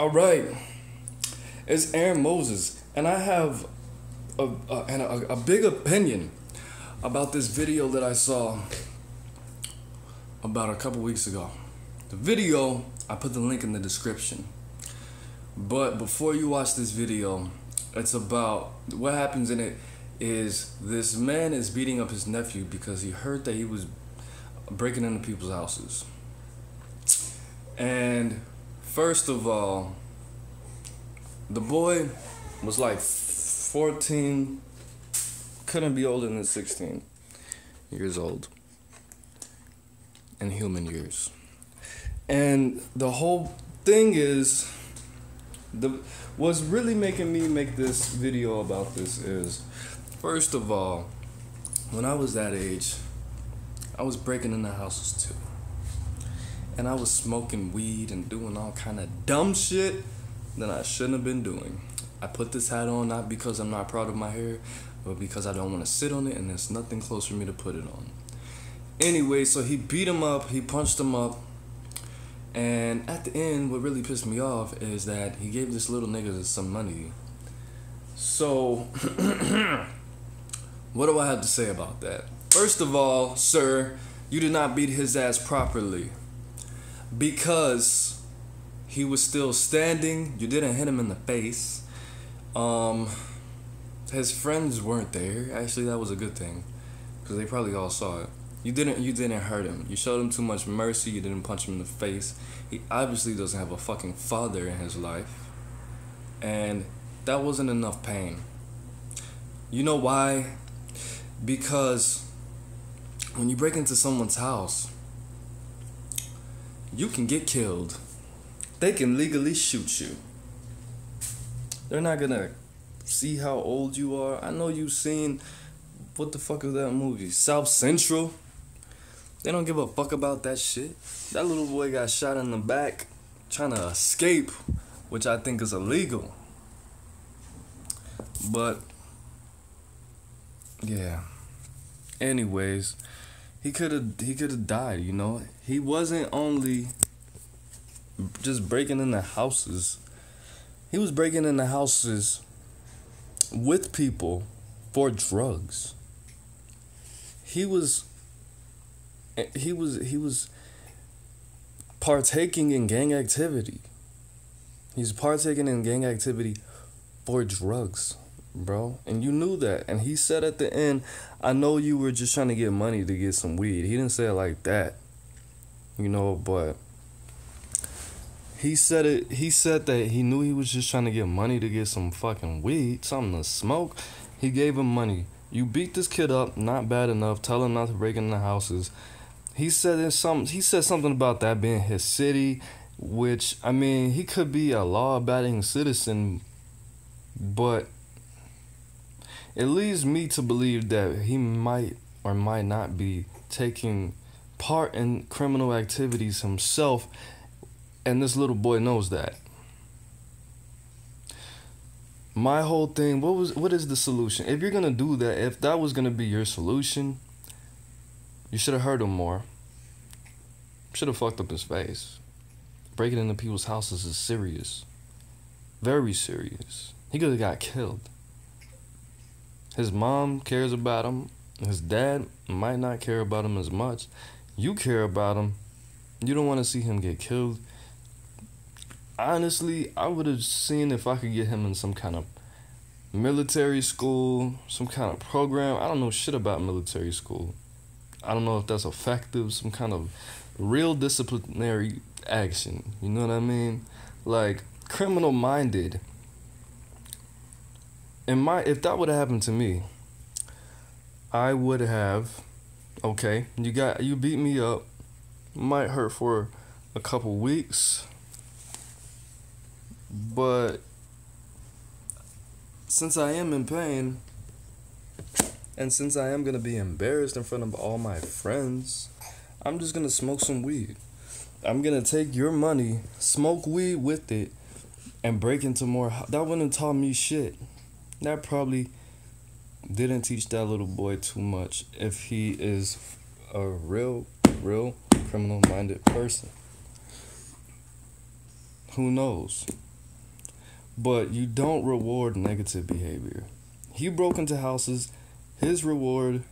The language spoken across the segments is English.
All right, it's AaroniMoses, and I have a big opinion about this video that I saw about a couple weeks ago. The video, I put the link in the description. But before you watch this video, it's about what happens in it is this man is beating up his nephew because he heard that he was breaking into people's houses. And first of all, the boy was like 14, couldn't be older than 16 years old in human years. And the whole thing is, what's really making me make this video about this is, first of all, when I was that age, I was breaking into houses too. And I was smoking weed and doing all kind of dumb shit that I shouldn't have been doing. I put this hat on not because I'm not proud of my hair, but because I don't want to sit on it and there's nothing close for me to put it on. Anyway, so he beat him up, he punched him up, and at the end, what really pissed me off is that he gave this little nigga some money. So, what do I have to say about that? First of all, sir, you did not beat his ass properly. Because he was still standing, you didn't hit him in the face. His friends weren't there. Actually, that was a good thing, because they probably all saw it. You didn't hurt him. You showed him too much mercy. You didn't punch him in the face. He obviously doesn't have a fucking father in his life, and that wasn't enough pain. You know why? Because when you break into someone's house, you can get killed. They can legally shoot you. They're not gonna see how old you are. I know you've seen, what the fuck is that movie? South Central? They don't give a fuck about that shit. That little boy got shot in the back trying to escape, which I think is illegal. But yeah. Anyways, he could have died, you know. He wasn't only just breaking into houses. He was breaking into houses with people for drugs. He was partaking in gang activity. He's partaking in gang activity for drugs, bro. And you knew that. And he said at the end, I know you were just trying to get money to get some weed. He didn't say it like that, you know, but he said it. He said that he knew he was just trying to get money to get some fucking weed, something to smoke. He gave him money. You beat this kid up, not bad enough. Tell him not to break into houses. He said something about that being his city, which, I mean, he could be a law-abiding citizen, but it leads me to believe that he might or might not be taking part in criminal activities himself, and this little boy knows that. My whole thing, what is the solution? If you're gonna do that, if that was gonna be your solution, you should have hurt him more. Should have fucked up his face. Breaking into people's houses is serious. Very serious. He could have got killed. His mom cares about him. His dad might not care about him as much. You care about him. You don't want to see him get killed. Honestly, I would have seen if I could get him in some kind of military school, some kind of program. I don't know shit about military school. I don't know if that's effective, some kind of real disciplinary action. You know what I mean? Like, criminal-minded. If that would have happened to me, I would have, okay, you beat me up, might hurt for a couple weeks, but since I am in pain, and since I am gonna be embarrassed in front of all my friends, I'm just gonna smoke some weed. I'm gonna take your money, smoke weed with it, and break into more. That wouldn't have taught me shit. That probably didn't teach that little boy too much if he is a real criminal-minded person. Who knows? But you don't reward negative behavior. He broke into houses. His reward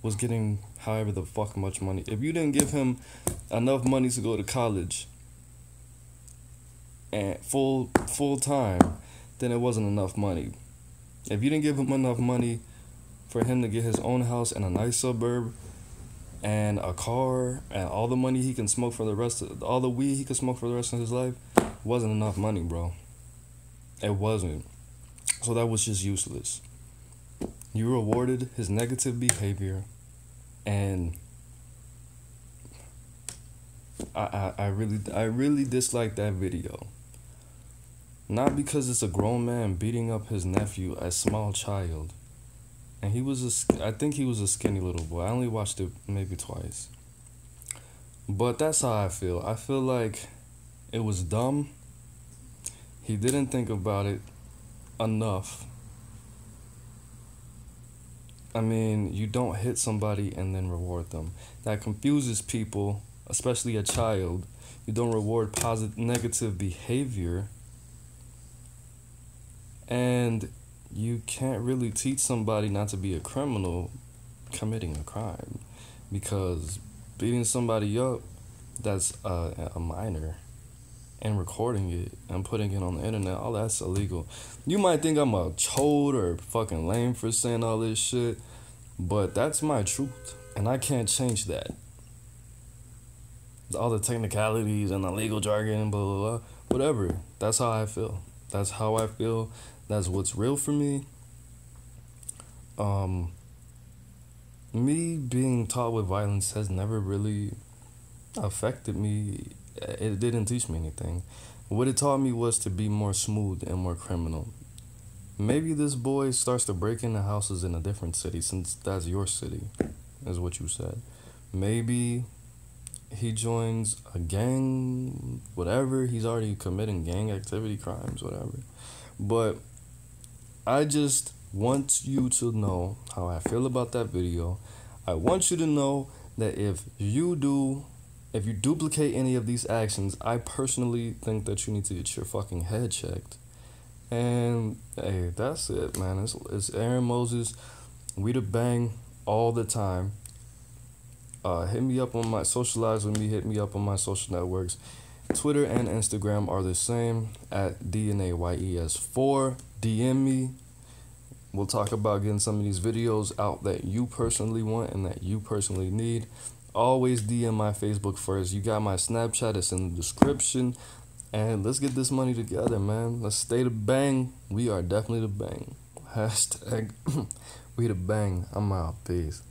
was getting however the fuck much money. If you didn't give him enough money to go to college and full time, then it wasn't enough money. If you didn't give him enough money for him to get his own house in a nice suburb and a car and all the money he can smoke for the rest of all the weed he could smoke for the rest of his life, wasn't enough money, bro. It wasn't. So that was just useless. You rewarded his negative behavior, and I really dislike that video. Not because it's a grown man beating up his nephew, a small child. And I think he was a skinny little boy. I only watched it maybe twice. But that's how I feel. I feel like it was dumb. He didn't think about it enough. I mean, you don't hit somebody and then reward them. That confuses people, especially a child. You don't reward negative behavior. And you can't really teach somebody not to be a criminal committing a crime, because beating somebody up that's a minor and recording it and putting it on the internet, all that's illegal. You might think I'm a chode or fucking lame for saying all this shit, but that's my truth, and I can't change that. All the technicalities and the legal jargon, blah, blah, blah, whatever. That's how I feel. That's how I feel. That's what's real for me. Me being taught with violence has never really affected me. It didn't teach me anything. What it taught me was to be more smooth and more criminal. Maybe this boy starts to break into houses in a different city, since that's your city, is what you said. Maybe he joins a gang, whatever. He's already committing gang activity, crimes, whatever. But I just want you to know how I feel about that video. I want you to know that if you duplicate any of these actions, I personally think that you need to get your fucking head checked. And hey, that's it, man. It's AaroniMoses. We the bang all the time. Hit me up on my socialize with me. Hit me up on my social networks. Twitter and Instagram are the same at DNAYES4. DM me. We'll talk about getting some of these videos out that you personally want and that you personally need. Always DM my Facebook first. You got my Snapchat. It's in the description. And let's get this money together, man. Let's stay the bang. We are definitely the bang. Hashtag we the bang. I'm out. Peace.